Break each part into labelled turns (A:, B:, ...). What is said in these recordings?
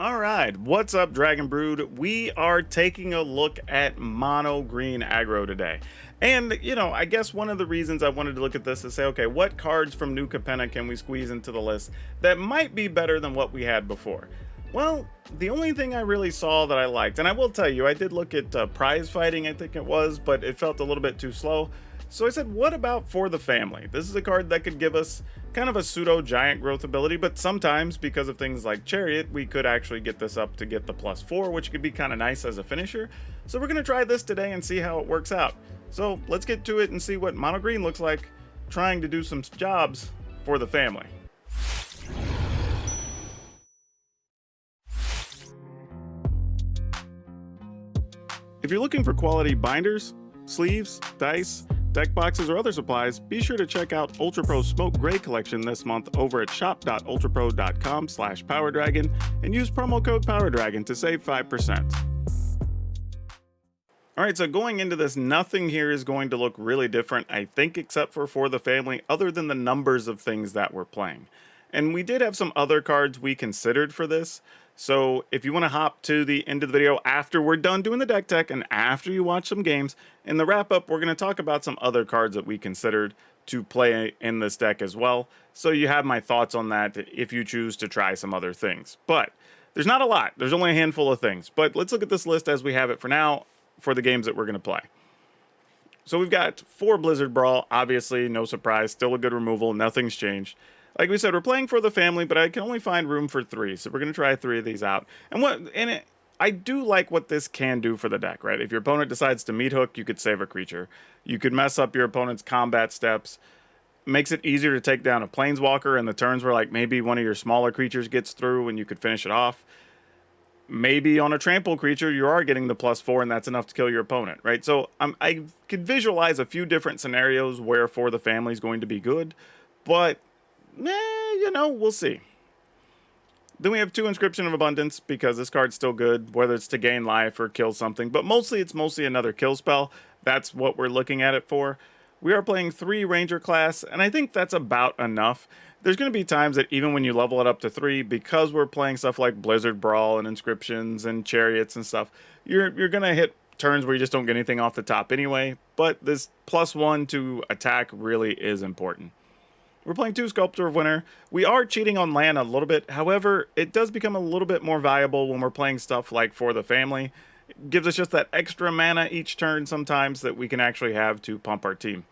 A: All right, what's up, Dragon Brood? We are taking a look at Mono Green Aggro today. And, I guess one of the reasons I wanted to look at this is say, okay, what cards from new Capenna can we squeeze into the list that might be better than what we had before? Well, the only thing I really saw that I liked, and I will tell you, I did look at prize fighting, I think it was, but it felt a little bit too slow. So I said, what about For the Family? This is a card that could give us kind of a pseudo giant growth ability, but sometimes because of things like Chariot, we could actually get this up to get the +4, which could be kind of nice as a finisher. So we're going to try this today and see how it works out. So let's get to it and see what Mono Green looks like trying to do some jobs for the family. If you're looking for quality binders, sleeves, dice, deck boxes, or other supplies, be sure to check out Ultra Pro's Smoke Gray collection this month over at shop.ultrapro.com/PowrDragn and use promo code PowrDragn to save 5%. Alright, so going into this, nothing here is going to look really different, I think, except for the family, other than the numbers of things that we're playing. And we did have some other cards we considered for this, so if you want to hop to the end of the video after we're done doing the deck tech and after you watch some games, in the wrap-up we're going to talk about some other cards that we considered to play in this deck as well, so you have my thoughts on that if you choose to try some other things. But there's not a lot, there's only a handful of things, but let's look at this list as we have it for now for the games that we're going to play. So we've got 4 Blizzard Brawl, obviously, no surprise, still a good removal, nothing's changed. Like we said, we're playing For the Family, but I can only find room for 3, so we're going to try 3 of these out. And I do like what this can do for the deck, right? If your opponent decides to meat hook, you could save a creature. You could mess up your opponent's combat steps. Makes it easier to take down a Planeswalker in the turns where like maybe one of your smaller creatures gets through and you could finish it off. Maybe on a trample creature, you are getting the +4, and that's enough to kill your opponent, right? So I could visualize a few different scenarios where For the Family is going to be good, but we'll see. Then we have 2 Inscription of Abundance, because this card's still good, whether it's to gain life or kill something, but it's mostly another kill spell. That's what we're looking at it for. We are playing 3 Ranger class, and I think that's about enough. There's going to be times that even when you level it up to 3, because we're playing stuff like Blizzard Brawl and Inscriptions and Chariots and stuff, you're going to hit turns where you just don't get anything off the top anyway, but this +1 to attack really is important. We're playing 2 Sculptor of Winter. We are cheating on land a little bit, however, it does become a little bit more valuable when we're playing stuff like For the Family. It gives us just that extra mana each turn sometimes that we can actually have to pump our team.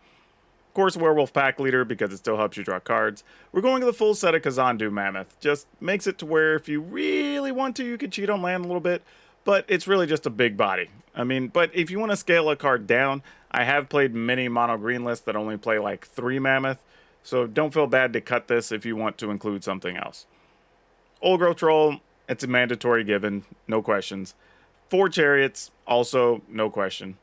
A: Of course, Werewolf Pack Leader, because it still helps you draw cards. We're going to the full set of Kazandu Mammoth. Just makes it to where if you really want to, you could cheat on land a little bit, but it's really just a big body. But if you want to scale a card down, I have played many Mono Green lists that only play like 3 Mammoth, so don't feel bad to cut this if you want to include something else. Old Growth Troll, it's a mandatory given, no questions. 4 Chariots, also no question.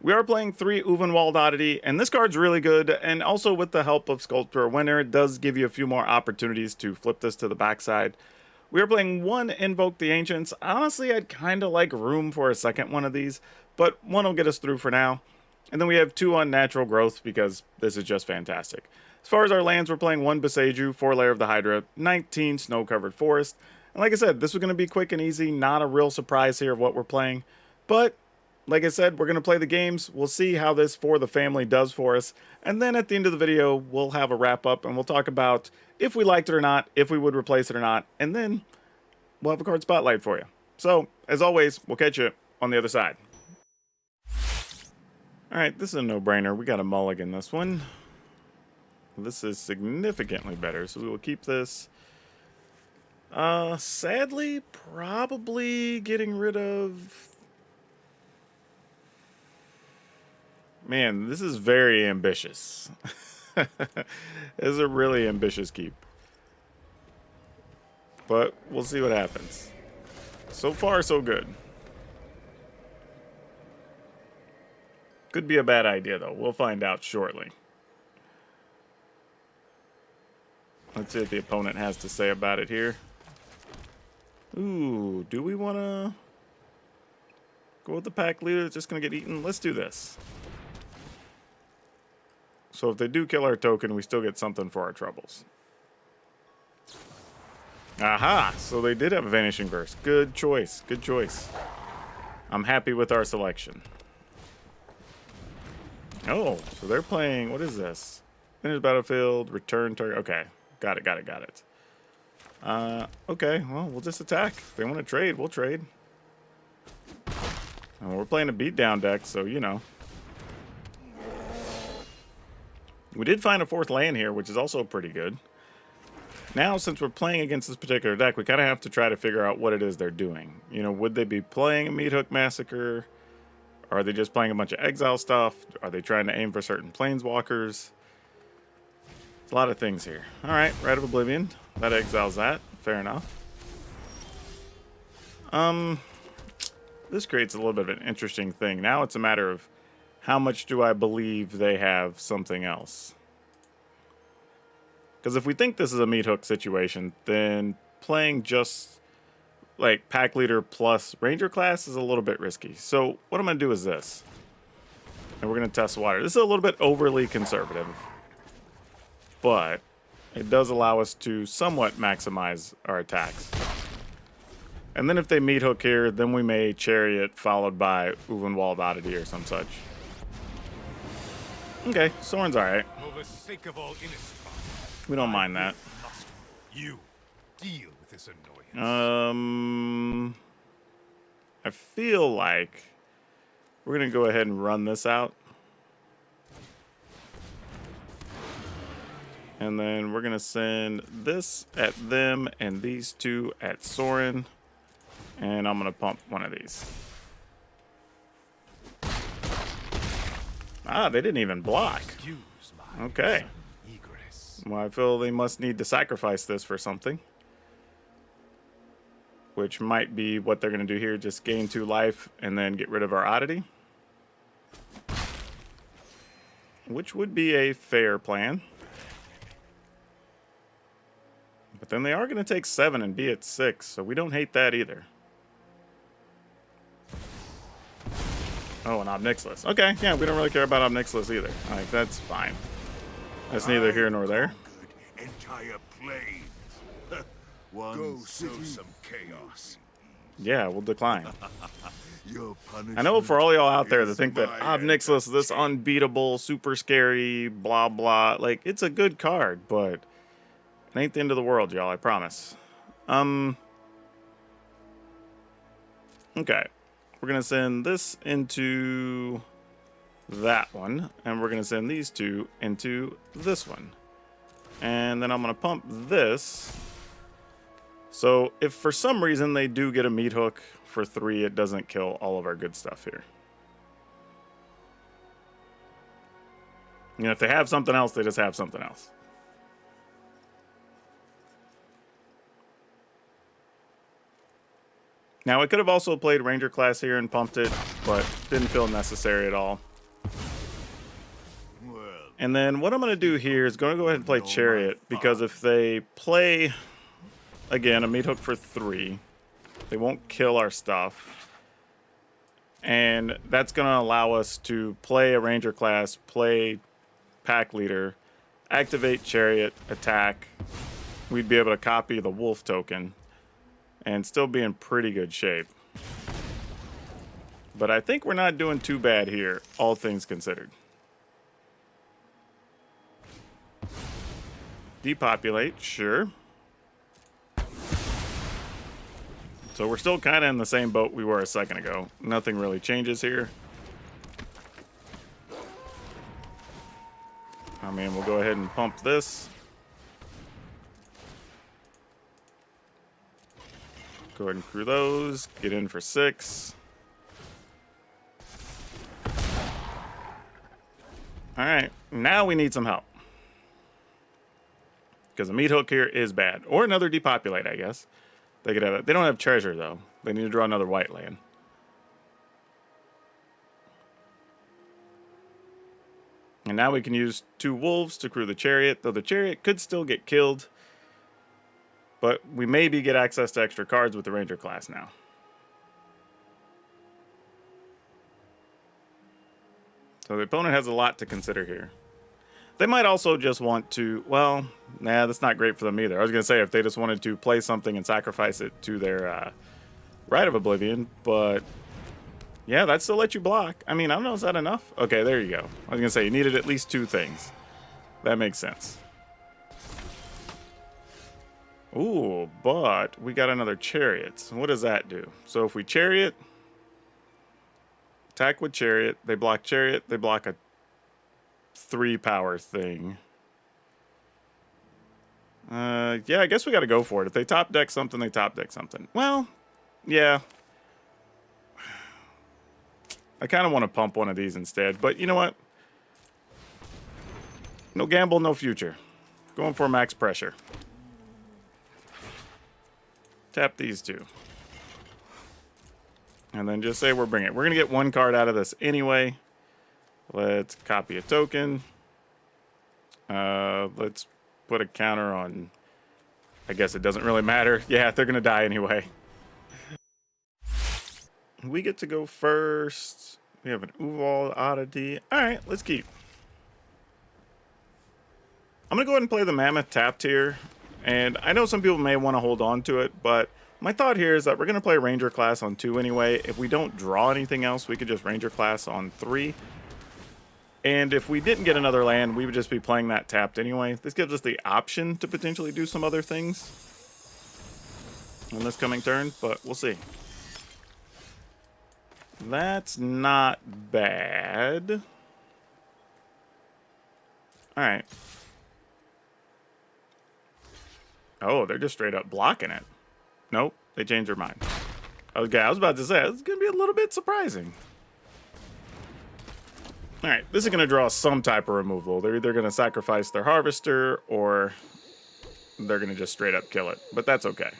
A: We are playing 3 Uvenwald Oddity, and this card's really good, and also with the help of Sculptor Winter, it does give you a few more opportunities to flip this to the backside. We are playing 1 Invoke the Ancients. Honestly, I'd kind of like room for a second one of these, but 1 will get us through for now. And then we have 2 Unnatural Growth, because this is just fantastic. As far as our lands, we're playing 1 Boseiju, 4 Lair of the Hydra, 19 Snow-Covered Forest. And like I said, this was going to be quick and easy, not a real surprise here of what we're playing, but like I said, we're going to play the games, we'll see how this For the Family does for us, and then at the end of the video, we'll have a wrap-up, and we'll talk about if we liked it or not, if we would replace it or not, and then we'll have a card spotlight for you. So, as always, we'll catch you on the other side. Alright, this is a no-brainer. We got a mulligan this one. This is significantly better, so we will keep this. Sadly, probably getting rid of... Man, this is very ambitious. This is a really ambitious keep. But we'll see what happens. So far, so good. Could be a bad idea, though. We'll find out shortly. Let's see what the opponent has to say about it here. Ooh, do we want to go with the pack leader that's just going to get eaten? Let's do this. So if they do kill our token, we still get something for our troubles. Aha! So they did have a Vanishing Burst. Good choice. Good choice. I'm happy with our selection. Oh, so they're playing... What is this? Finish battlefield, return target. Okay. Got it, got it, got it. Okay. Well, we'll just attack. If they want to trade, we'll trade. And we're playing a beatdown deck, so, you know. We did find a 4th land here, which is also pretty good. Now, since we're playing against this particular deck, we kind of have to try to figure out what it is they're doing. You know, would they be playing a Meathook Massacre? Are they just playing a bunch of exile stuff? Are they trying to aim for certain planeswalkers? There's a lot of things here. Alright, Rite of Oblivion. That exiles that. Fair enough. This creates a little bit of an interesting thing. Now it's a matter of how much do I believe they have something else? Because if we think this is a Meathook situation, then playing just like Pack Leader plus Ranger class is a little bit risky. So what I'm going to do is this. And we're going to test water. This is a little bit overly conservative. But it does allow us to somewhat maximize our attacks. And then if they Meathook here, then we may Chariot followed by Uvenwald Oddity or some such. Okay, Soren's alright. We don't mind that.
B: You deal with this annoyance.
A: I feel like we're gonna go ahead and run this out. And then we're gonna send this at them and these two at Soren. And I'm gonna pump one of these. Ah, they didn't even block. Okay. Well, I feel they must need to sacrifice this for something. Which might be what they're going to do here. Just gain 2 life and then get rid of our oddity. Which would be a fair plan. But then they are going to take 7 and be at 6. So we don't hate that either. Oh, and Obnixilis. Okay, yeah, we don't really care about Obnixilis either. Like, that's fine. That's neither here nor there.
B: Entire planes. Go sow some chaos.
A: Yeah, we'll decline. I know for all y'all out there that think that Obnixilis is this unbeatable, super scary, blah, blah. Like, it's a good card, but it ain't the end of the world, y'all, I promise. Okay. We're going to send this into that one, and we're going to send these 2 into this one. And then I'm going to pump this. So if for some reason they do get a Meathook for 3, it doesn't kill all of our good stuff here. You know, if they have something else, they just have something else. Now, I could have also played Ranger class here and pumped it, but didn't feel necessary at all. And then what I'm going to do here is going to go ahead and play Chariot, because if they play, again, a Meathook for 3, they won't kill our stuff. And that's going to allow us to play a Ranger class, play Pack Leader, activate Chariot, attack. We'd be able to copy the Wolf token and still be in pretty good shape. But I think we're not doing too bad here, all things considered. Depopulate, sure. So we're still kind of in the same boat we were a second ago. Nothing really changes here. I mean, we'll go ahead and pump this. Go ahead and crew those. Get in for 6. Alright, now we need some help. Because a Meathook here is bad. Or another Depopulate, I guess. They could have it. They don't have treasure, though. They need to draw another white land. And now we can use 2 wolves to crew the Chariot, though the Chariot could still get killed. But we maybe get access to extra cards with the Ranger class now. So the opponent has a lot to consider here. They might also just want to, well, nah, that's not great for them either. I was going to say if they just wanted to play something and sacrifice it to their Rite of Oblivion, but yeah, that still let you block. I mean, I don't know, is that enough? Okay, there you go. I was going to say you needed at least 2 things. That makes sense. Ooh, but we got another Chariot. So what does that do? So if we Chariot, attack with Chariot, they block Chariot, they block a 3 power thing. Yeah, I guess we got to go for it. If they top deck something, they top deck something. Well, yeah. I kind of want to pump one of these instead, but you know what? No gamble, no future. Going for max pressure. Tap these 2. And then just say we're bringing it. We're going to get 1 card out of this anyway. Let's copy a token. Let's put a counter on. I guess it doesn't really matter. Yeah, they're going to die anyway. We get to go first. We have an Uval Oddity. All right, let's keep. I'm going to go ahead and play the Mammoth tapped here. And I know some people may want to hold on to it, but my thought here is that we're going to play Ranger class on 2 anyway. If we don't draw anything else, we could just Ranger class on 3. And if we didn't get another land, we would just be playing that tapped anyway. This gives us the option to potentially do some other things on this coming turn, but we'll see. That's not bad. All right. Oh, they're just straight up blocking it. Nope, they changed their mind. Okay, I was about to say, it's going to be a little bit surprising. All right, this is going to draw some type of removal. They're either going to sacrifice their Harvester or they're going to just straight up kill it, but that's okay.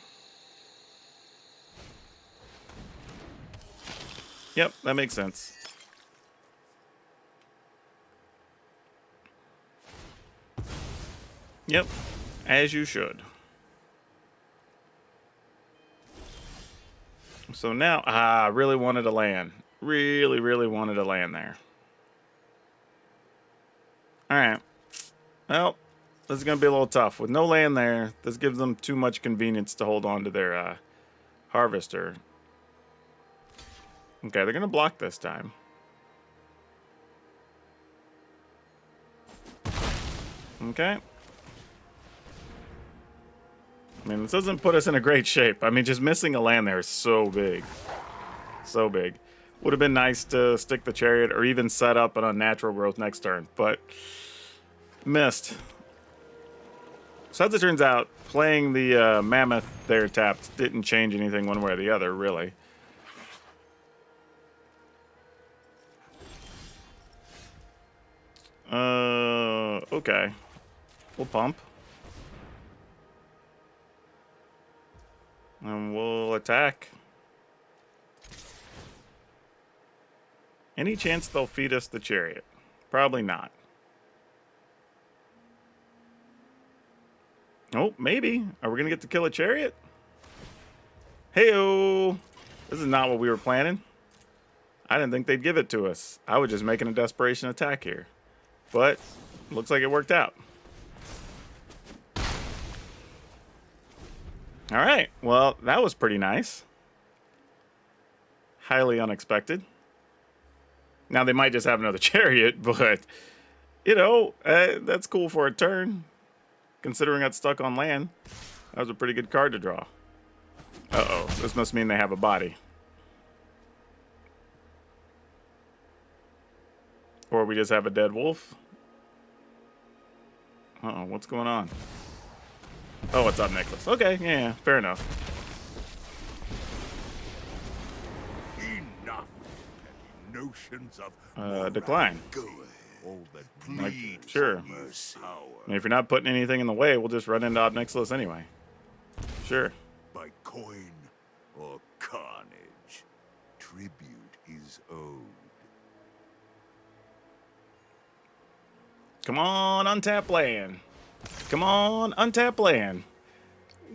A: Yep, that makes sense. Yep, as you should. So now, I really wanted a land. Really, really wanted a land there. All right. Well, this is going to be a little tough. With no land there, this gives them too much convenience to hold on to their Harvester. Okay, they're going to block this time. Okay. I mean, this doesn't put us in a great shape. I mean, just missing a land there is so big. So big. Would have been nice to stick the Chariot or even set up an Unnatural Growth next turn, but missed. So as it turns out, playing the Mammoth there tapped didn't change anything one way or the other, really. Okay. We'll pump. And we'll attack. Any chance they'll feed us the Chariot? Probably not. Oh, maybe. Are we going to get to kill a Chariot? Hey-oh! This is not what we were planning. I didn't think they'd give it to us. I was just making a desperation attack here. But, looks like it worked out. Alright, well, that was pretty nice. Highly unexpected. Now, they might just have another Chariot, but, you know, that's cool for a turn. Considering I got stuck on land, that was a pretty good card to draw. Uh-oh, this must mean they have a body. Or we just have a dead wolf. Uh-oh, what's going on? Oh, it's up Nicholas. Okay, yeah, fair enough.
B: Enough petty notions of
A: decline.
B: all that pleads
A: sure.
B: power.
A: I mean, if you're not putting anything in the way, we'll just run into Obnixilis anyway. Sure.
B: By coin or carnage, tribute is owed.
A: Come on, untap land. Come on, untap land.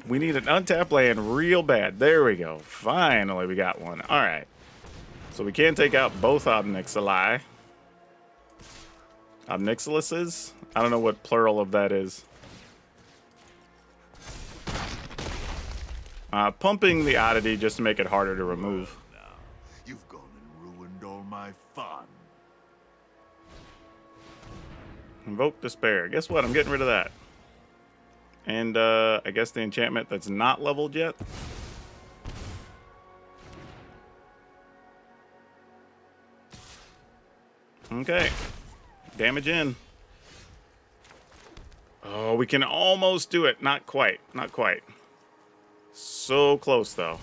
A: We need an untap land real bad. There we go. Finally, we got one. All right. So we can take out both Obnixili. Obnixilises. I don't know what plural of that is. Pumping the oddity just to make it harder to remove.
B: Now, you've gone and ruined all my fun.
A: Invoke Despair. Guess what? I'm getting rid of that. And I guess the enchantment that's not leveled yet. Okay. Damage in. Oh, we can almost do it. Not quite. Not quite. So close, though.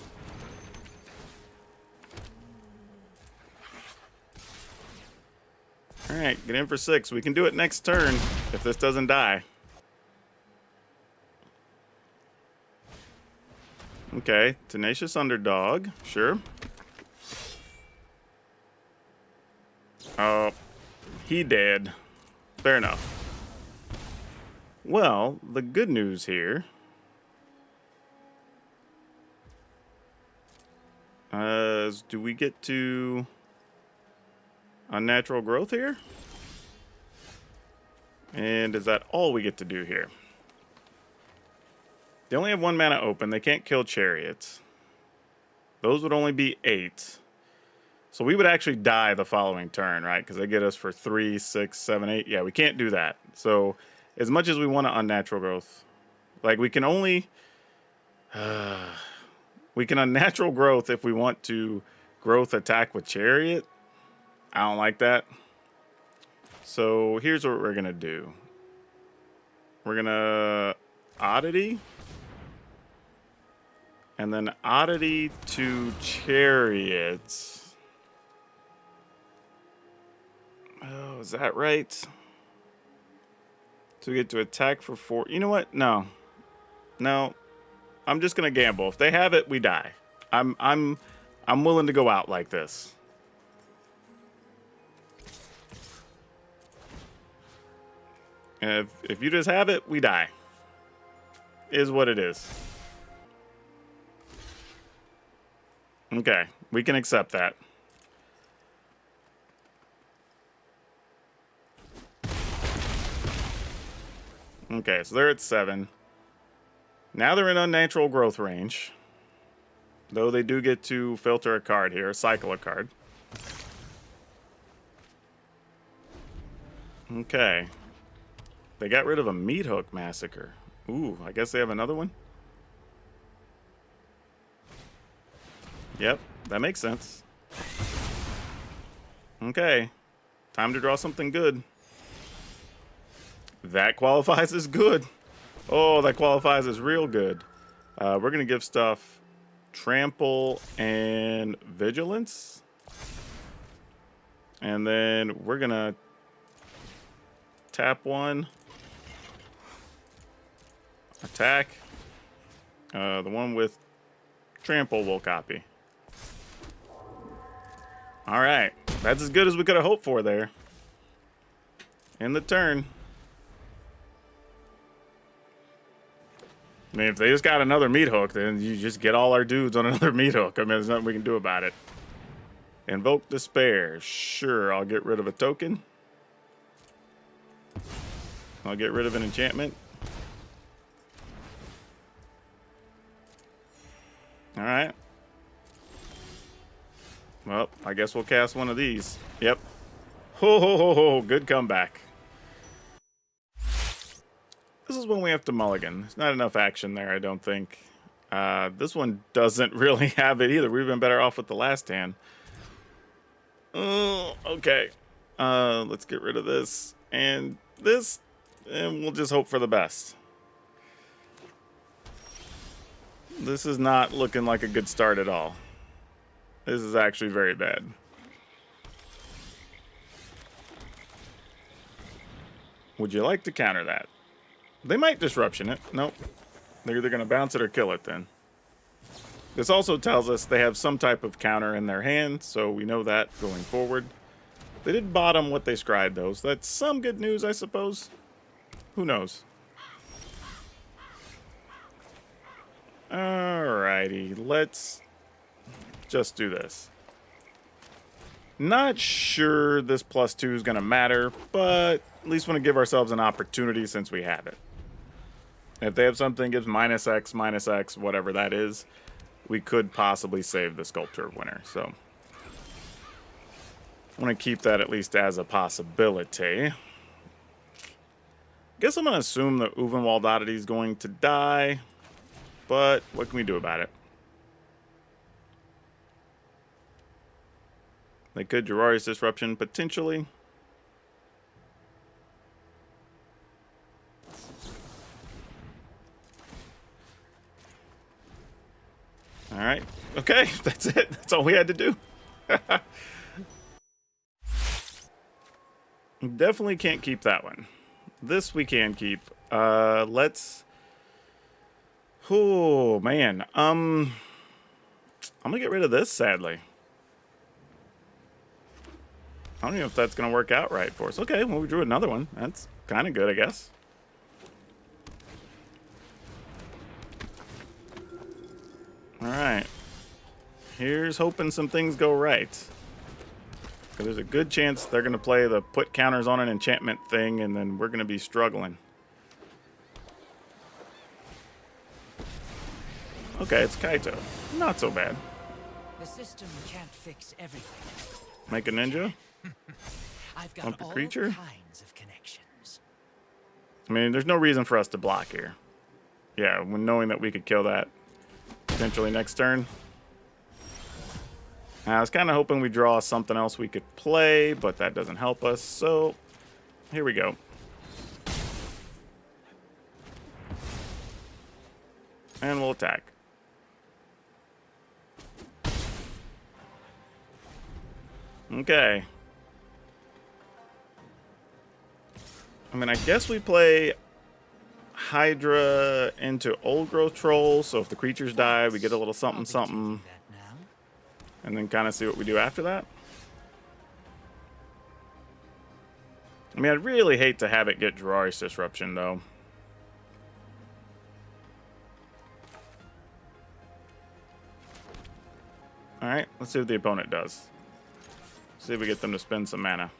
A: All right, get in for 6. We can do it next turn if this doesn't die. Okay, Tenacious Underdog. Sure. Oh, he did. Fair enough. Well, the good news here is, do we get to Unnatural Growth here? And is that all we get to do here? They only have 1 mana open. They can't kill Chariots. Those would only be 8. So we would actually die the following turn, right? Because they get us for 3, 6, 7, 8. Yeah, we can't do that. So as much as we want to Unnatural Growth, like we can only... we can Unnatural Growth if we want to Growth attack with Chariot. I don't like that. So here's what we're going to do. We're going to Oddity. And then Oddity to Chariots. Oh, is that right? So we get to attack for 4. You know what? No. No. I'm just gonna gamble. If they have it, we die. I'm willing to go out like this. If you just have it, we die. Is what it is. Okay, we can accept that. Okay, so they're at 7. Now they're in Unnatural Growth range. Though they do get to filter a card here, cycle a card. Okay. They got rid of a Meat Hook Massacre. Ooh, I guess they have another one? Yep, that makes sense. Okay. Time to draw something good. That qualifies as good. Oh, that qualifies as real good. We're going to give stuff Trample and Vigilance. And then we're going to tap 1. Attack. The one with Trample will copy. All right. That's as good as we could have hoped for there. In the turn. I mean, if they just got another Meat Hook, then you just get all our dudes on another Meat Hook. I mean, there's nothing we can do about it. Invoke Despair. Sure, I'll get rid of a token. I'll get rid of an enchantment. All right. Well, I guess we'll cast one of these. Yep. Ho, ho, ho, ho. Good comeback. This is when we have to mulligan. There's not enough action there, I don't think. This one doesn't really have it either. We've been better off with the last hand. Okay. Let's get rid of this and this, and we'll just hope for the best. This is not looking like a good start at all. This is actually very bad. Would you like to counter that? They might disruption it. Nope. They're either going to bounce it or kill it then. This also tells us they have some type of counter in their hand, so we know that going forward. They did bottom what they scried, though, so that's some good news, I suppose. Who knows? Alrighty, let's just do this. Not sure this +2 is going to matter, but at least want to give ourselves an opportunity since we have it. If they have something that gives -X, whatever that is, we could possibly save the Sculpture of Winter. So I want to keep that at least as a possibility. Guess I'm going to assume that Uvenwald Oddity is going to die, but what can we do about it? They could Jiraiya's Disruption, potentially. Alright, okay, that's it. That's all we had to do. Definitely can't keep that one. This we can keep. Let's... Oh, man. I'm gonna get rid of this, sadly. I don't know if that's gonna work out right for us. Okay, well, we drew another one. That's kind of good, I guess. Alright. Here's hoping some things go right. Because there's a good chance they're going to play the put counters on an enchantment thing, and then we're going to be struggling. Okay, it's Kaito. Not so bad.
C: The system can't fix everything.
A: Make a ninja?
C: I've got
A: Bump a
C: all
A: creature?
C: kinds of connections.
A: I mean, there's no reason for us to block here. Yeah, when knowing that we could kill that potentially next turn. I was kind of hoping we draw something else we could play, but that doesn't help us. So, here we go. And we'll attack. Okay. I mean, I guess we play Hydra into Old Growth Troll, so if the creatures die, we get a little something something. And then kind of see what we do after that. I mean, I'd really hate to have it get Jiraiya's Disruption, though. Alright, let's see what the opponent does. See if we get them to spend some mana.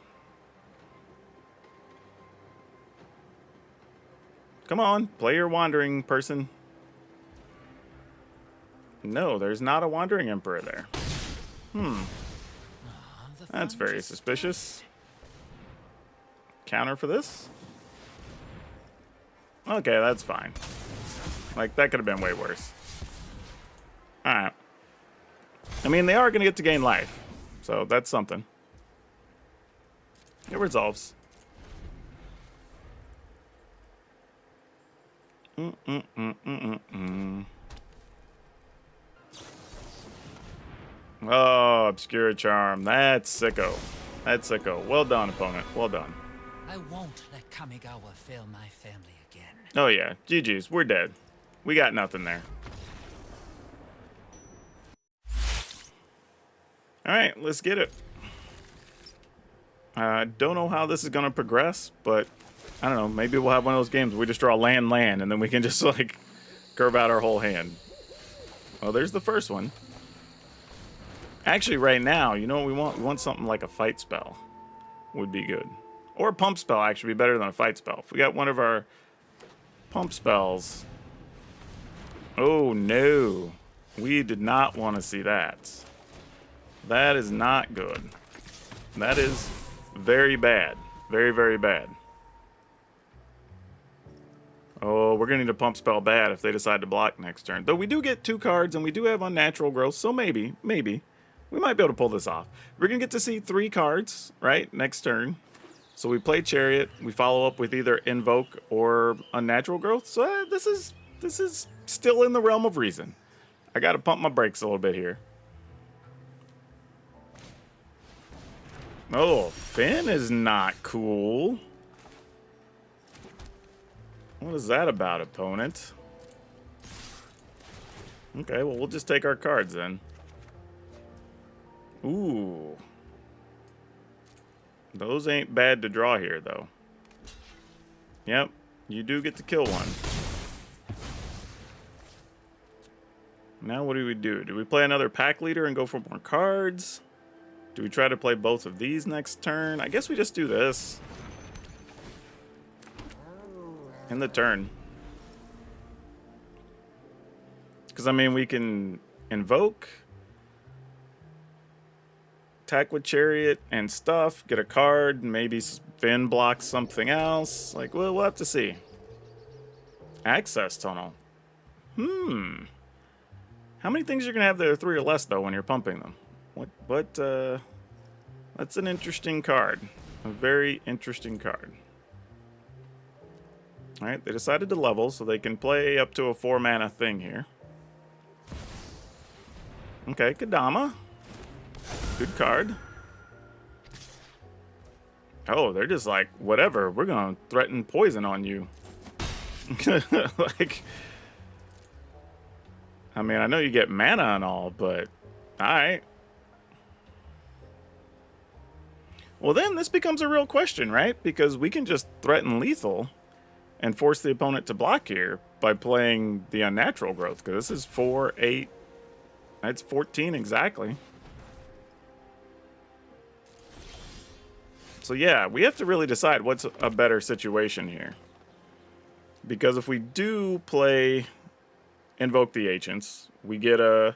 A: Come on, play your Wandering person. No, there's not a Wandering Emperor there. That's very suspicious. Counter for this? Okay, that's fine. Like, that could have been way worse. Alright. I mean, they are going to get to gain life. So, that's something. It resolves. Oh, Obscura Charm. That's sicko. That's sicko. Well done, opponent. Well done.
C: I won't let Kamigawa fail my family again.
A: Oh, yeah. GG's. We're dead. We got nothing there. Alright, let's get it. I don't know how this is going to progress, but I don't know. Maybe we'll have one of those games where we just draw land, and then we can just, like, curve out our whole hand. Well, there's the first one. Actually, right now, you know what we want? We want something like a fight spell. Would be good. Or a pump spell, actually, be better than a fight spell. If we got one of our pump spells... Oh, no. We did not want to see that. That is not good. That is very bad. Very, very bad. Oh, we're going to need a pump spell bad if they decide to block next turn. Though we do get 2 cards, and we do have Unnatural Growth, so maybe, we might be able to pull this off. We're going to get to see 3 cards, right, next turn. So we play Chariot. We follow up with either Invoke or Unnatural Growth. So this is still in the realm of reason. I got to pump my brakes a little bit here. Oh, Finn is not cool. What is that about, opponent? Okay, well, we'll just take our cards then. Ooh. Those ain't bad to draw here, though. Yep, you do get to kill one. Now what do we do? Do we play another pack leader and go for more cards? Do we try to play both of these next turn? I guess we just do this. in the turn. Because, I mean, we can invoke, attack with Chariot and stuff, get a card, maybe Finn blocks something else. Like, we'll have to see. Access Tunnel. How many things you're going to have that are 3 or less, though, when you're pumping them? That's an interesting card. A very interesting card. Alright, they decided to level, so they can play up to a 4-mana thing here. Okay, Kadama. Good card. Oh, they're just like, whatever, we're gonna threaten poison on you. Like, I mean, I know you get mana and all, but alright. Well, then this becomes a real question, right? Because we can just threaten lethal and force the opponent to block here by playing the unnatural growth, because this is 4, 8, that's 14 exactly. So yeah, we have to really decide what's a better situation here. Because if we do play Invoke the Ancients, we get a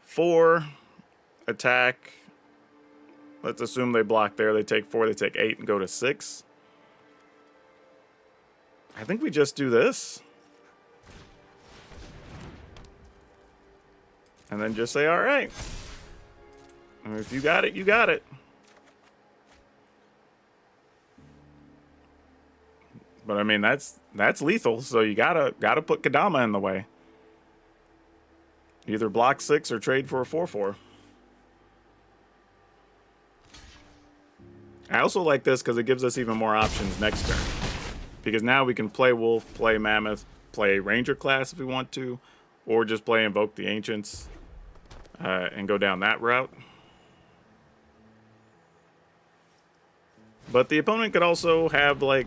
A: 4 attack. Let's assume they block there. They take 4, they take 8, and go to 6. I think we just do this. And then just say, all right. I mean, if you got it, you got it. But I mean, that's lethal, so you gotta put Kadama in the way. Either block 6 or trade for a 4/4. I also like this because it gives us even more options next turn. Because now we can play Wolf, play Mammoth, play Ranger class if we want to, or just play Invoke the Ancients and go down that route. But the opponent could also have, like,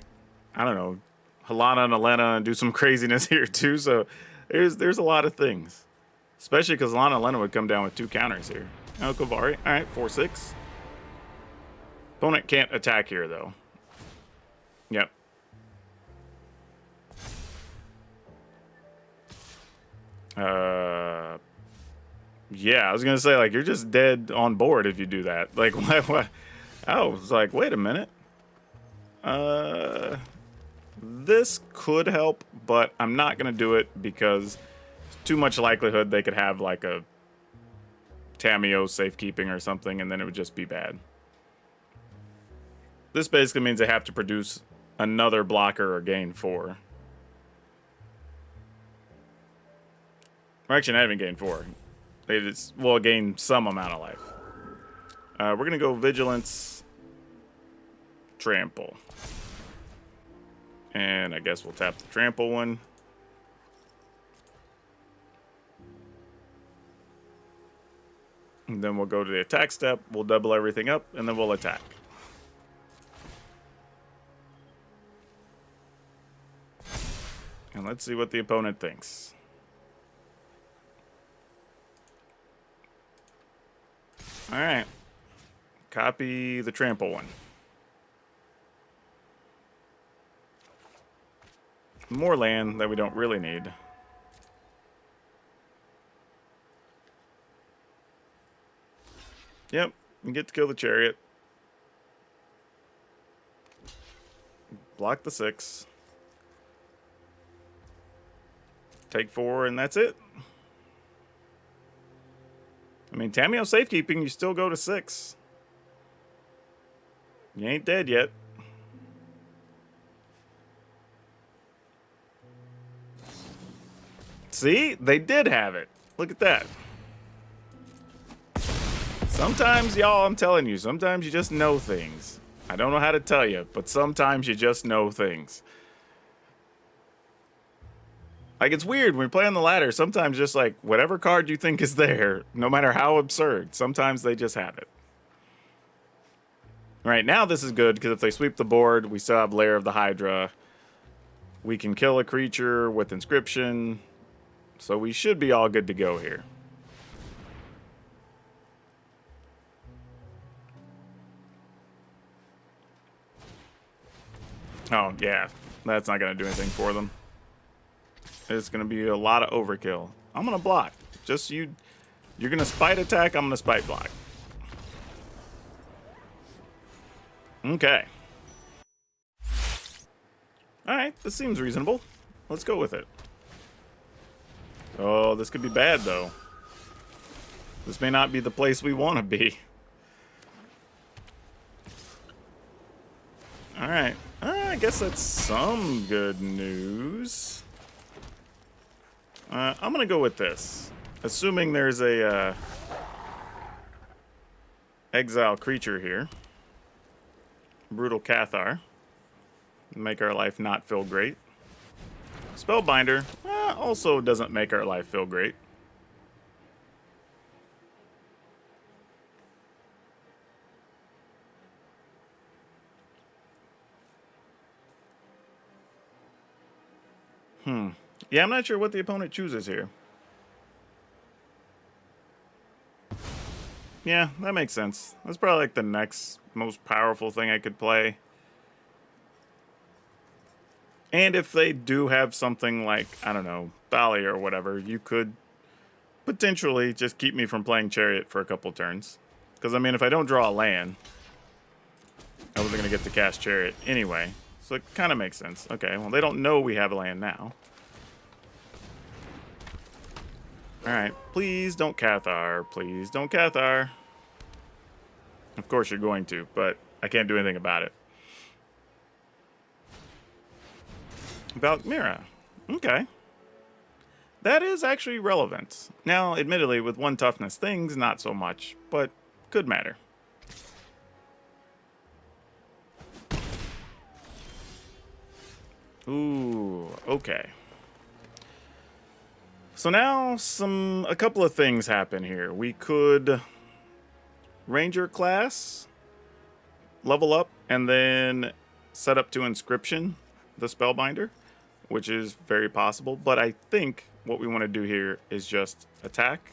A: I don't know, Halana and Elena and do some craziness here too. So there's a lot of things. Especially because Halana and Elena would come down with 2 counters here. Oh, Kovari. All right, 4/6. Opponent can't attack here, though. Yep. Yeah, I was going to say, like, you're just dead on board if you do that. Like, what? I was like, wait a minute. This could help, but I'm not going to do it because too much likelihood they could have, like, a Tameo safekeeping or something, and then it would just be bad. This basically means they have to produce another blocker or gain 4. Or actually, not even gain 4. They just, well, gain some amount of life. We're going to go Vigilance, Trample. And I guess we'll tap the Trample one. And then we'll go to the attack step. We'll double everything up, and then we'll attack. And let's see what the opponent thinks. All right. Copy the Trample one. More land that we don't really need. Yep, we get to kill the Chariot. Block the 6. Take 4, and that's it. I mean, Tameo safekeeping, you still go to 6. You ain't dead yet. See? They did have it. Look at that. Sometimes, y'all, I'm telling you, sometimes you just know things. I don't know how to tell you, but sometimes you just know things. Like, it's weird when we play on the ladder. Sometimes just like whatever card you think is there, no matter how absurd, sometimes they just have it. Right now, this is good because if they sweep the board, we still have Lair of the Hydra. We can kill a creature with Inscription. So we should be all good to go here. Oh, yeah. That's not going to do anything for them. It's going to be a lot of overkill. I'm going to block. Just you're going to spite attack, I'm going to spite block. Okay. Alright, this seems reasonable. Let's go with it. Oh, this could be bad, though. This may not be the place we want to be. Alright. I guess that's some good news. I'm going to go with this. Assuming there's a exile creature here. Brutal Cathar. Make our life not feel great. Spellbinder also doesn't make our life feel great. Yeah, I'm not sure what the opponent chooses here. Yeah, that makes sense. That's probably like the next most powerful thing I could play. And if they do have something like, I don't know, Bali or whatever, you could potentially just keep me from playing Chariot for a couple turns. Because, I mean, if I don't draw a land, I wasn't going to get to cast Chariot anyway. So it kind of makes sense. Okay, well, they don't know we have a land now. Alright, please don't Cathar. Please don't Cathar. Of course you're going to, but I can't do anything about it. Valkmira. Okay. That is actually relevant. Now, admittedly, with 1 toughness, things not so much, but could matter. Ooh, okay. So now a couple of things happen here. We could Ranger class, level up, and then set up to Inscription the Spellbinder, which is very possible. But I think what we want to do here is just attack.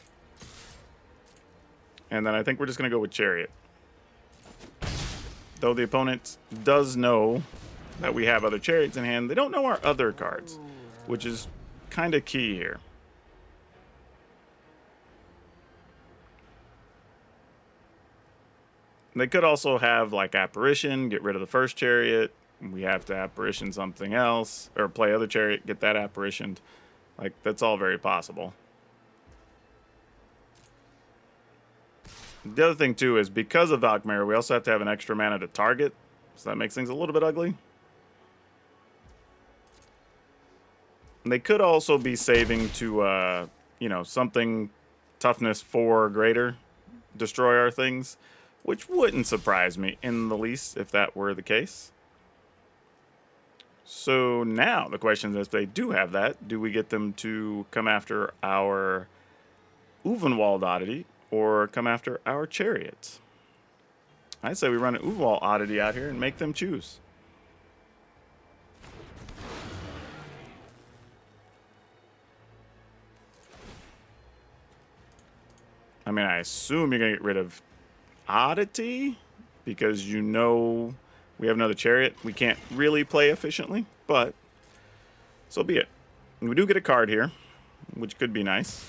A: And then I think we're just going to go with Chariot. Though the opponent does know that we have other Chariots in hand, they don't know our other cards, which is kind of key here. They could also have, like, Apparition, get rid of the first Chariot. We have to Apparition something else, or play other Chariot, get that Apparitioned. Like, that's all very possible. The other thing, too, is because of Valkmira, we also have to have an extra mana to target, so that makes things a little bit ugly. And they could also be saving to, you know, something toughness 4 or greater, destroy our things, which wouldn't surprise me in the least if that were the case. So now the question is, if they do have that, do we get them to come after our Uvenwald Oddity or come after our Chariot? I say we run an Uvenwald Oddity out here and make them choose. I mean, I assume you're going to get rid of Oddity because you know we have another Chariot we can't really play efficiently, but so be it. We do get a card here, which could be nice,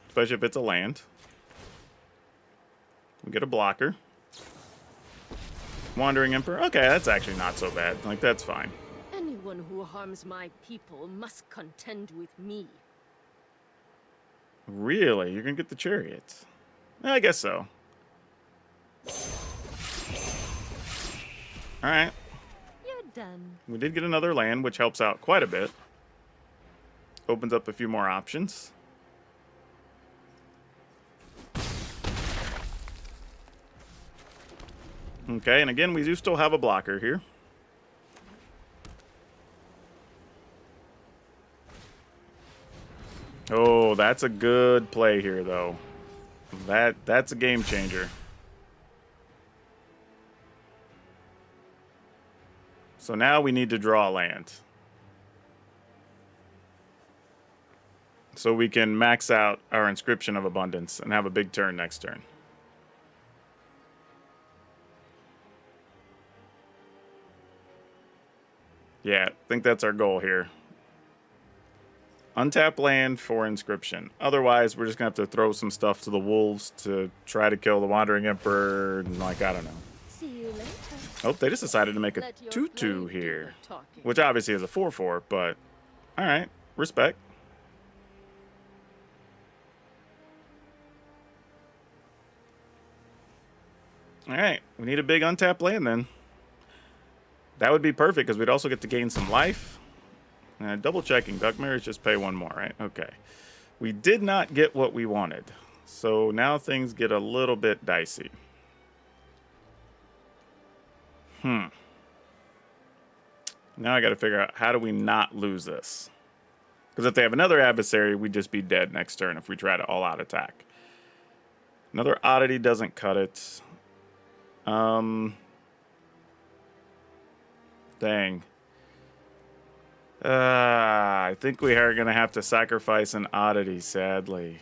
A: especially if it's a land. We get a blocker. Wandering Emperor. Okay, that's actually not so bad. Like, that's fine.
D: Anyone who harms my people must contend with me.
A: Really? You're going to get the Chariots? I guess so. Alright.
D: You're done.
A: We did get another land, which helps out quite a bit. Opens up a few more options. Okay, and again, we do still have a blocker here. Oh, that's a good play here, though. That's a game changer. So now we need to draw a land. So we can max out our Inscription of Abundance and have a big turn next turn. Yeah, I think that's our goal here. Untap land for inscription. Otherwise, we're just going to have to throw some stuff to the wolves to try to kill the Wandering Emperor. And, like, I don't know.
D: See you later.
A: Oh, they just decided to make a
D: Let your
A: 2-2
D: play do
A: here.
D: the talking.
A: Which obviously is a 4-4, but alright. Respect. Alright, we need a big untapped land then. That would be perfect because we'd also get to gain some life. Double checking, Duck Mirrors just pay one more, right? Okay. We did not get what we wanted. So now things get a little bit dicey. Now I got to figure out how do we not lose this? Because if they have another adversary, we'd just be dead next turn if we try to all-out attack. Another oddity doesn't cut it. Dang. I think we are going to have to sacrifice an oddity, sadly.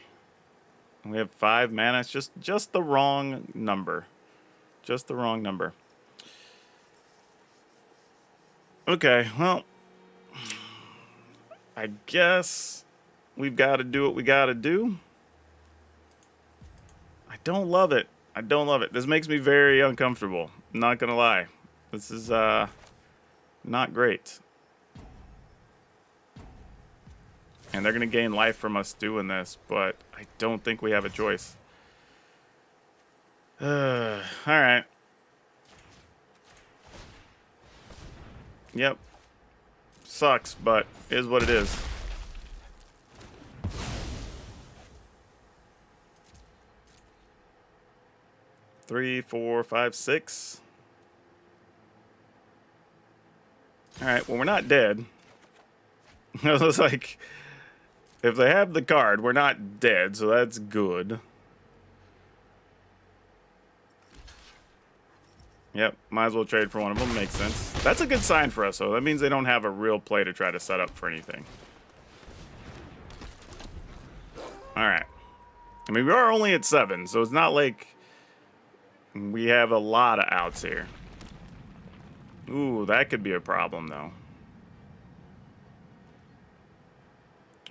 A: We have 5 mana. It's just the wrong number. Just the wrong number. Okay, well, I guess we've got to do what we got to do. I don't love it. I don't love it. This makes me very uncomfortable. I'm not going to lie. This is not great. And they're going to gain life from us doing this, but I don't think we have a choice. All right. Yep. Sucks, but is what it is. Three, 4, 5, 6. All right. Well, we're not dead. I was like, if they have the card, we're not dead, so that's good. Yep, might as well trade for one of them. Makes sense. That's a good sign for us, though. That means they don't have a real play to try to set up for anything. All right. I mean, we are only at 7, so it's not like we have a lot of outs here. Ooh, that could be a problem, though.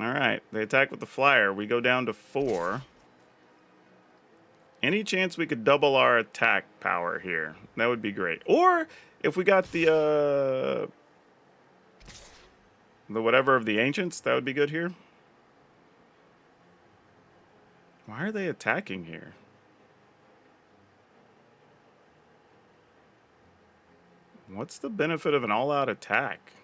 A: All right, they attack with the flyer. We go down to 4. Any chance we could double our attack power here? That would be great. Or if we got the whatever of the ancients, that would be good here. Why are they attacking here? What's the benefit of an all-out attack?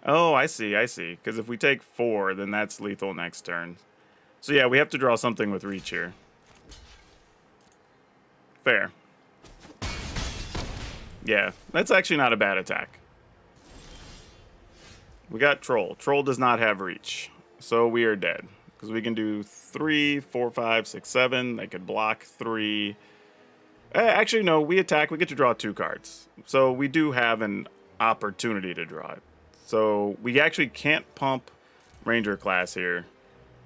A: Oh, I see, I see. Because if we take 4, then that's lethal next turn. So yeah, we have to draw something with reach here. Fair. Yeah, that's actually not a bad attack. We got Troll. Troll does not have reach. So we are dead. Because we can do 3, 4, 5, 6, 7. They could block 3. Actually, no, we attack. We get to draw 2 cards. So we do have an opportunity to draw it. So we actually can't pump Ranger class here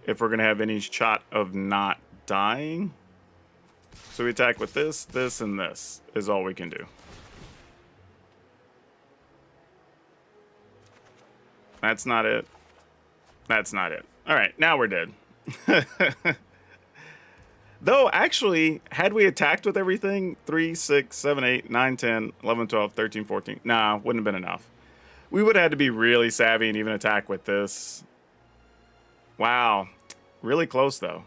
A: if we're going to have any shot of not dying. So we attack with this, this, and this is all we can do. That's not it. That's not it. All right, now we're dead. Though, actually, had we attacked with everything, 3, 6, 7, 8, 9, 10, 11, 12, 13, 14, nah, wouldn't have been enough. We would have had to be really savvy and even attack with this. Wow. Really close, though.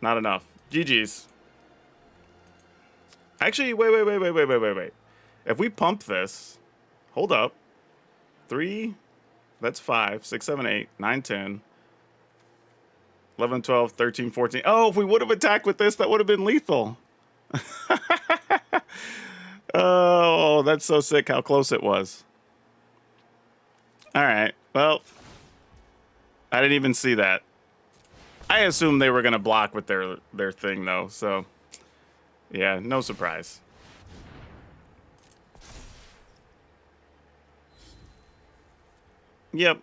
A: Not enough. GG's. Actually, wait. If we pump this, hold up. 3, that's 5, 6, 7, 8, 9, 10, 11, 12, 13, 14. Oh, if we would have attacked with this, that would have been lethal. Oh, that's so sick how close it was. All right. Well, I didn't even see that. I assumed they were going to block with their thing, though. So, yeah, no surprise. Yep.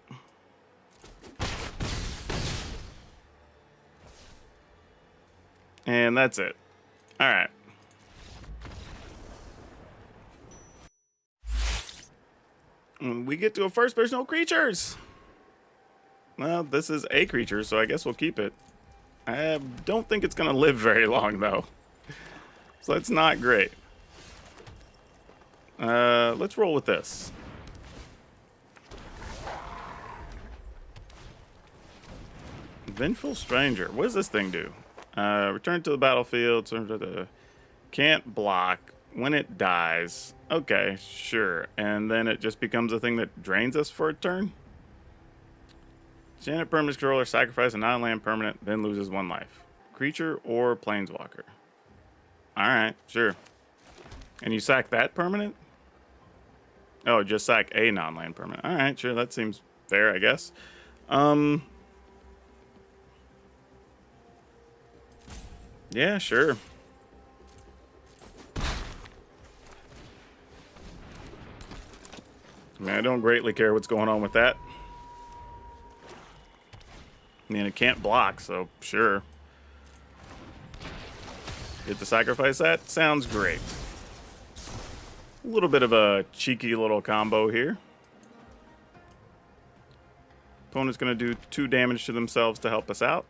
A: And that's it. All right. We get to a first person, no creatures. Well, this is a creature, so I guess we'll keep it. I don't think it's going to live very long, though. So that's not great. Let's roll with this. Vengeful Stranger. What does this thing do? Return to the battlefield. Can't block when it dies. Okay, sure. And then it just becomes a thing that drains us for a turn? Enchanted permanent controller, sacrifice a non-land permanent, then loses 1 life. Creature or planeswalker. Alright, sure. And you sack that permanent? Oh, just sack a non-land permanent. Alright, sure, that seems fair, I guess. Yeah, sure. I mean, I don't greatly care what's going on with that. I mean, it can't block, so sure. Get to sacrifice that? Sounds great. A little bit of a cheeky little combo here. Opponent's going to do 2 damage to themselves to help us out.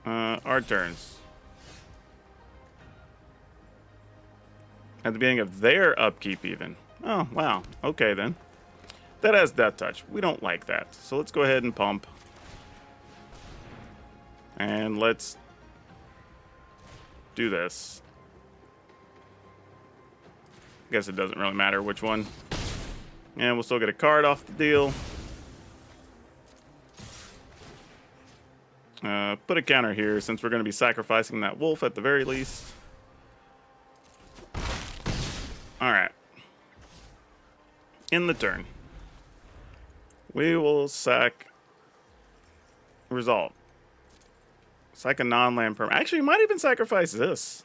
A: Our turns. At the beginning of their upkeep, even. Oh, wow. Okay, then. That has Death Touch. We don't like that. So let's go ahead and pump. And let's do this. Guess it doesn't really matter which one. And we'll still get a card off the deal. Put a counter here since we're going to be sacrificing that wolf at the very least. Alright. In the turn, we will sack Resolve. Sack a non-land permanent. Actually, we might even sacrifice this.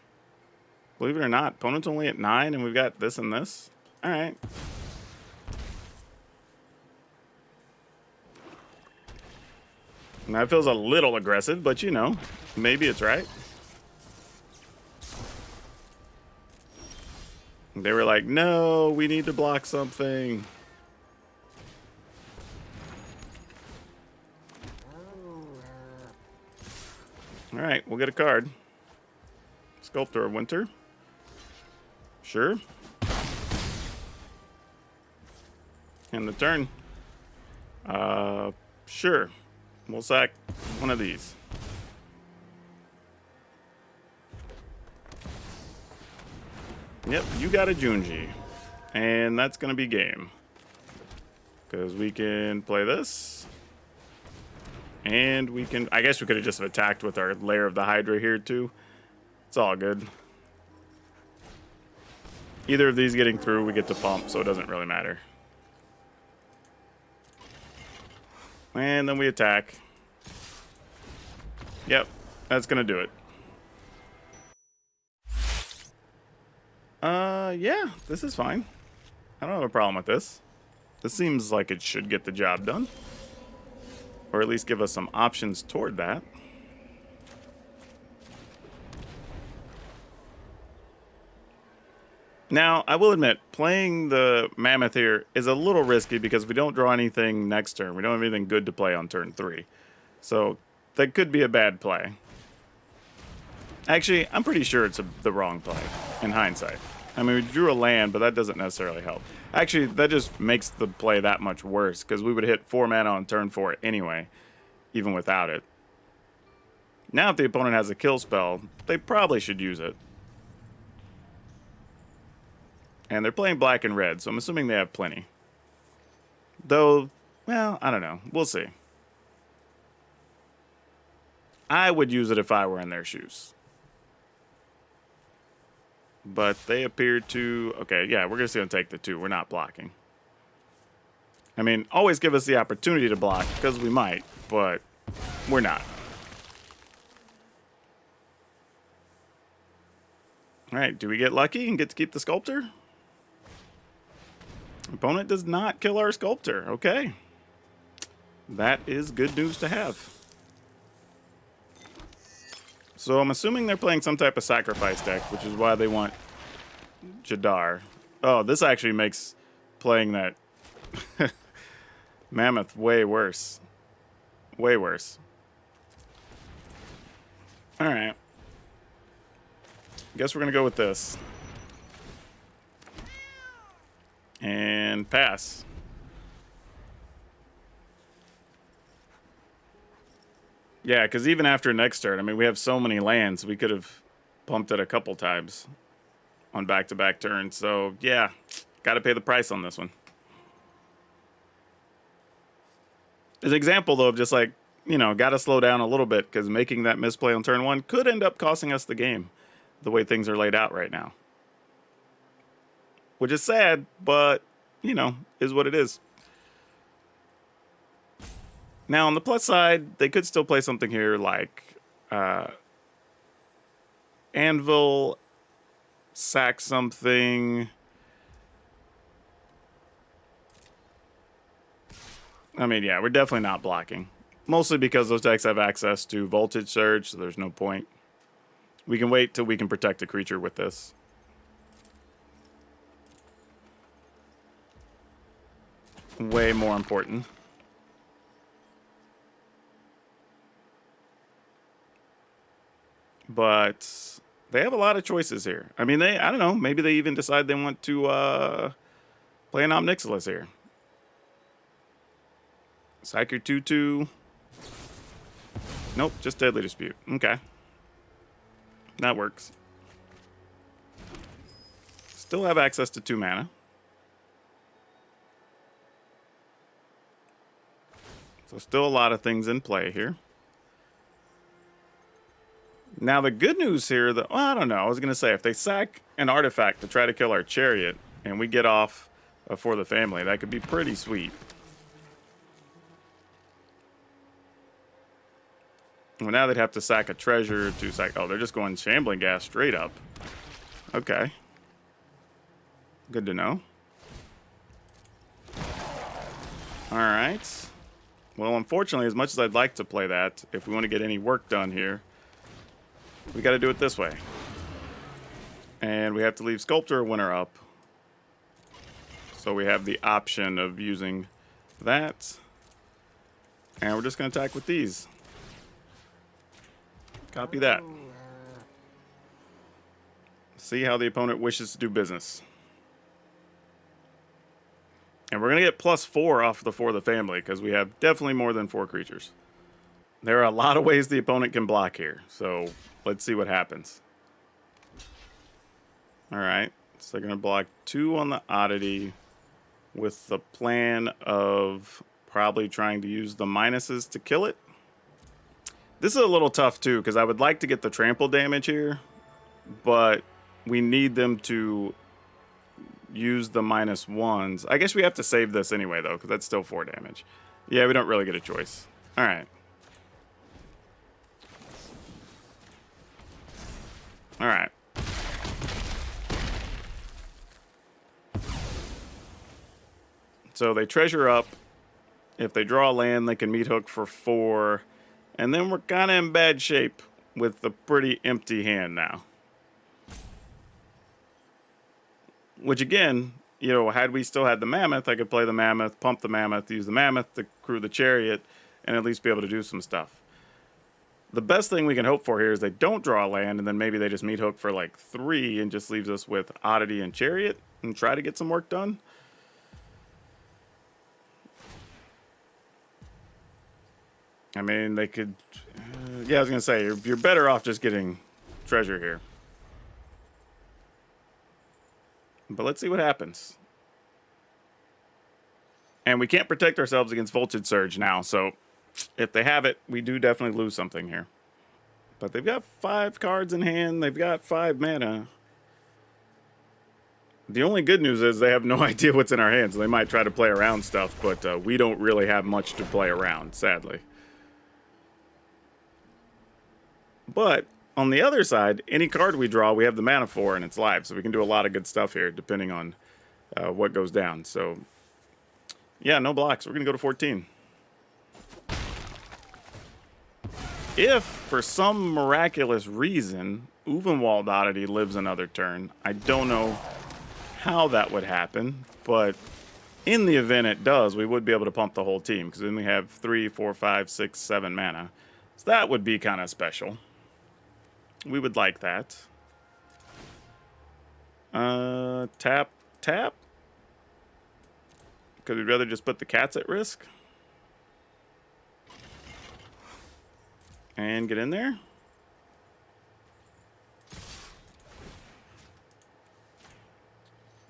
A: Believe it or not, opponent's only at 9 and we've got this and this. Alright. That feels a little aggressive, but you know, maybe it's right. They were like, no, we need to block something. All right, we'll get a card. Sculptor of Winter. Sure. And the turn. Sure. We'll sack one of these. Yep, you got a Junji. And that's going to be game. Because we can play this. And we can... I guess we could have just attacked with our Lair of the Hydra here, too. It's all good. Either of these getting through, we get to pump, so it doesn't really matter. And then we attack. Yep, that's going to do it. Yeah, this is fine. I don't have a problem with this. This seems like it should get the job done. Or at least give us some options toward that. Now, I will admit, playing the Mammoth here is a little risky because we don't draw anything next turn. We don't have anything good to play on turn 3. So, that could be a bad play. Actually, I'm pretty sure it's the wrong play, in hindsight. I mean, we drew a land, but that doesn't necessarily help. Actually, that just makes the play that much worse, because we would hit 4 mana on turn 4 anyway, even without it. Now, if the opponent has a kill spell, they probably should use it. And they're playing black and red, so I'm assuming they have plenty. Though, well, I don't know. We'll see. I would use it if I were in their shoes. But they appear to... Okay, yeah, we're just going to take the 2. We're not blocking. I mean, always give us the opportunity to block, because we might, but we're not. Alright, do we get lucky and get to keep the Sculptor? Opponent does not kill our Sculptor. Okay. That is good news to have. So I'm assuming they're playing some type of sacrifice deck, which is why they want Jadar. Oh, this actually makes playing that Mammoth way worse. Way worse. Alright. Guess we're going to go with this. And pass. Yeah, because even after next turn, I mean, we have so many lands, we could have pumped it a couple times on back-to-back turns. So, yeah, got to pay the price on this one. As an example, though, of just like, you know, got to slow down a little bit because making that misplay on turn 1 could end up costing us the game the way things are laid out right now. Which is sad, but, you know, is what it is. Now, on the plus side, they could still play something here like Anvil, sack something. I mean, yeah, we're definitely not blocking. Mostly because those decks have access to Voltage Surge, so there's no point. We can wait till we can protect a creature with this. Way more important. But they have a lot of choices here. I mean, I don't know, maybe they even decide they want to play an Omnixilus here. Sack your 2/2. Nope, just Deadly Dispute. Okay. That works. Still have access to 2 mana. So still a lot of things in play here. Now the good news here, well, I don't know. I was going to say, if they sack an artifact to try to kill our chariot and we get off for the family, that could be pretty sweet. Well, now they'd have to sack a treasure to sack... Oh, they're just going Shambling Gas straight up. Okay. Good to know. All right. Well, unfortunately, as much as I'd like to play that, if we want to get any work done here, we got to do it this way. And we have to leave Sculptor Winter up. So we have the option of using that. And we're just going to attack with these. Copy that. See how the opponent wishes to do business. And we're going to get +4 off the For the Family because we have definitely more than 4 creatures. There are a lot of ways the opponent can block here. So let's see what happens. All right. So they're going to block 2 on the Oddity with the plan of probably trying to use the minuses to kill it. This is a little tough, too, because I would like to get the trample damage here, but we need them to use the -1s. I guess we have to save this anyway, though, because that's still 4 damage. Yeah, we don't really get a choice. All right. All right. So they treasure up. If they draw a land, they can meat hook for 4. And then we're kind of in bad shape with a pretty empty hand now. Which again, you know, had we still had the Mammoth, I could play the Mammoth, pump the Mammoth, use the Mammoth to crew the Chariot, and at least be able to do some stuff. The best thing we can hope for here is they don't draw a land, and then maybe they just meat hook for like 3 and just leaves us with Oddity and Chariot and try to get some work done. I mean, they could... yeah, I was going to say, you're better off just getting treasure here. But let's see what happens. And we can't protect ourselves against Voltage Surge now, so if they have it, we do definitely lose something here. But they've got 5 cards in hand. They've got 5 mana. The only good news is they have no idea what's in our hands. They might try to play around stuff, but we don't really have much to play around, sadly. But on the other side, any card we draw, we have the mana for, and it's live. So we can do a lot of good stuff here, depending on what goes down. So, yeah, no blocks. We're going to go to 14. If, for some miraculous reason, Uvenwald Oddity lives another turn, I don't know how that would happen, but in the event it does, we would be able to pump the whole team, because then we have 3, 4, 5, 6, 7 mana. So that would be kind of special. We would like that. Tap, tap? Because we'd rather just put the cats at risk. And get in there.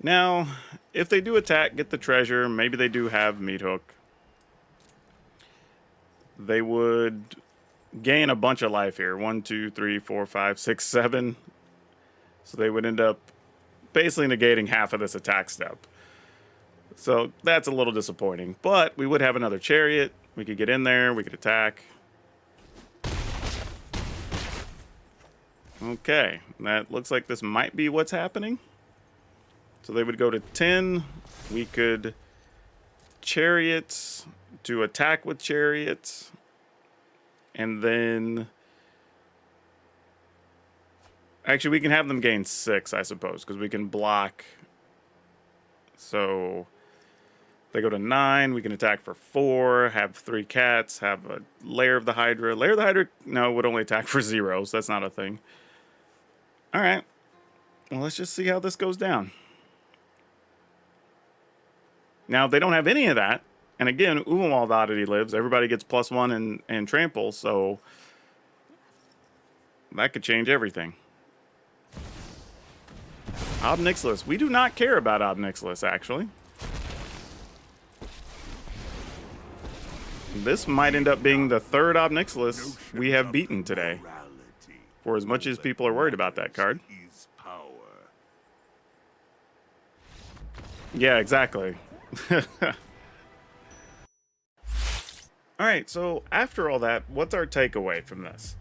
A: Now, if they do attack, get the treasure, maybe they do have Meat Hook. They would gain a bunch of life here. 1, 2, 3, 4, 5, 6, 7. So they would end up basically negating half of this attack step. So that's a little disappointing. But we would have another chariot. We could get in there. We could attack. Okay. That looks like this might be what's happening. So they would go to 10. We could chariots to attack with chariots. And then... Actually, we can have them gain 6, I suppose, because we can block. So they go to 9. We can attack for 4, have 3 cats, have a Lair of the Hydra. Lair of the Hydra, no, would only attack for 0, so that's not a thing. All right. Well, let's just see how this goes down. Now, if they don't have any of that, and again, Uvenwald Oddity lives, everybody gets +1 and trample, so that could change everything. Obnixilis. We do not care about Obnixilis, actually. This might end up being the 3rd Obnixilis we have beaten today. For as much as people are worried about that card. Yeah, exactly. Alright, so after all that, what's our takeaway from this?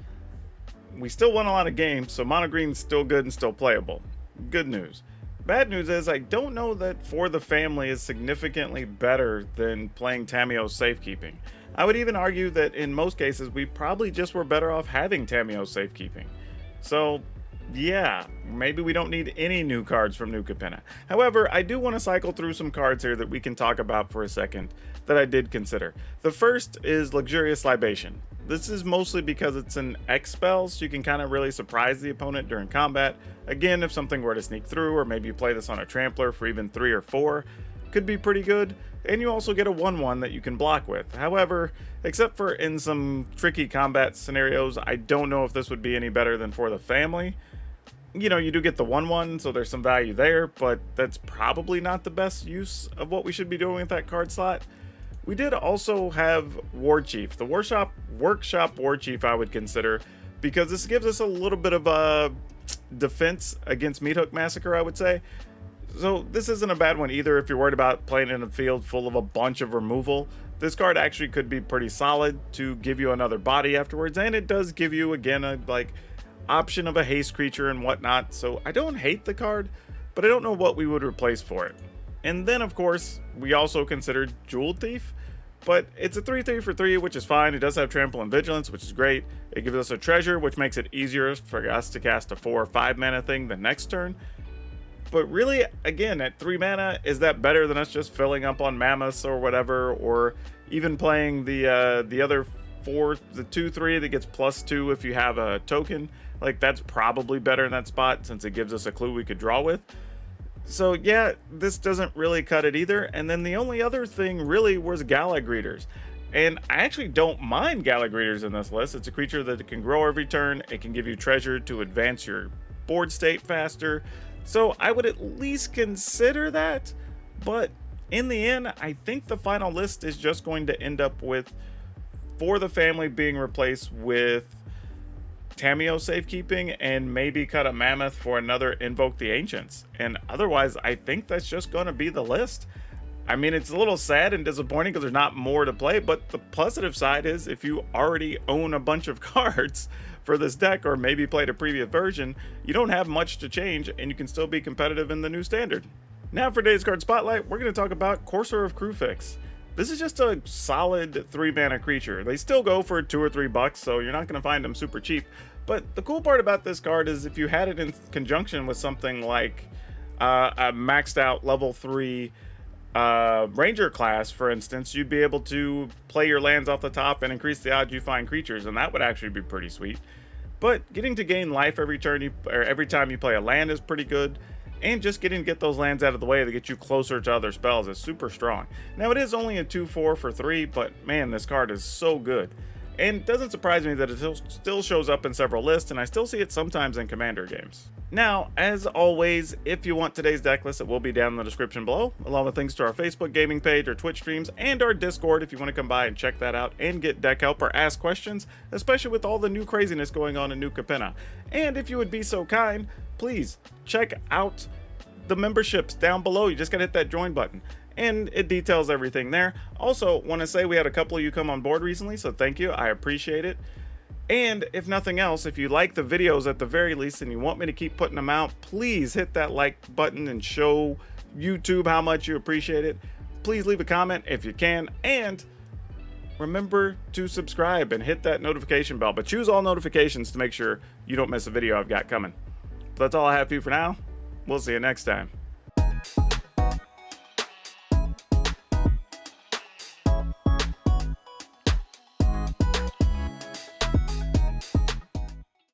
A: We still won a lot of games, so Mono Green's still good and still playable. Good news. Bad news is I don't know that For the Family is significantly better than playing Tamiyo's Safekeeping. I would even argue that in most cases we probably just were better off having Tamiyo's Safekeeping. So yeah, maybe we don't need any new cards from New Capenna. However, I do want to cycle through some cards here that we can talk about for a second that I did consider. The first is Luxurious Libation. This is mostly because it's an X spell, so you can kind of really surprise the opponent during combat. Again, if something were to sneak through, or maybe you play this on a Trampler for even 3 or 4, could be pretty good. And you also get a 1/1 that you can block with. However, except for in some tricky combat scenarios, I don't know if this would be any better than For the Family. You know, you do get the 1/1, so there's some value there, but that's probably not the best use of what we should be doing with that card slot. We did also have War Chief. The Workshop War Chief I would consider, because this gives us a little bit of a defense against Meat Hook Massacre, I would say. So this isn't a bad one either if you're worried about playing in a field full of a bunch of removal. This card actually could be pretty solid to give you another body afterwards, and it does give you, again, a option of a haste creature and whatnot. So I don't hate the card, but I don't know what we would replace for it. And then, of course, we also considered Jewel Thief, but it's a 3/3 for 3, which is fine. It does have Trample and Vigilance, which is great. It gives us a treasure, which makes it easier for us to cast a 4 or 5 mana thing the next turn. But really, again, at 3 mana, is that better than us just filling up on Mammoths or whatever, or even playing the other 4, the 2/3 that gets +2 if you have a token? Like, that's probably better in that spot since it gives us a clue we could draw with. So yeah, this doesn't really cut it either. And then the only other thing really was Gala Greeters. And I actually don't mind Gala Greeters in this list. It's a creature that can grow every turn. It can give you treasure to advance your board state faster. So I would at least consider that. But in the end, I think the final list is just going to end up with For the Family being replaced with Tamiyo Safekeeping, and maybe cut a Mammoth for another Invoke the Ancients. And otherwise, I think that's just going to be the list. I mean, it's a little sad and disappointing because there's not more to play, but the positive side is if you already own a bunch of cards for this deck, or maybe played a previous version, you don't have much to change, and you can still be competitive in the new standard. Now for today's card spotlight, we're going to talk about Courser of Kruphix. This is just a solid 3-mana creature. They still go for $2 or $3, so you're not going to find them super cheap. But the cool part about this card is if you had it in conjunction with something like a maxed out level 3 Ranger class, for instance, you'd be able to play your lands off the top and increase the odds you find creatures, and that would actually be pretty sweet. But getting to gain life every turn or every time you play a land is pretty good. And just getting to get those lands out of the way to get you closer to other spells is super strong. Now, it is only a 2/4 for 3, but man, this card is so good. And it doesn't surprise me that it still shows up in several lists, and I still see it sometimes in Commander games. Now, as always, if you want today's deck list, it will be down in the description below, along with links to our Facebook gaming page, our Twitch streams, and our Discord if you want to come by and check that out and get deck help or ask questions, especially with all the new craziness going on in New Capenna. And if you would be so kind, please check out the memberships down below. You just gotta hit that join button and it details everything there. Also, want to say we had a couple of you come on board recently, so thank you, I appreciate it. And if nothing else, if you like the videos at the very least and you want me to keep putting them out, please hit that like button and show YouTube how much you appreciate it. Please leave a comment if you can, and remember to subscribe and hit that notification bell, but choose all notifications to make sure you don't miss a video I've got coming. But that's all I have for you for now. We'll see you next time.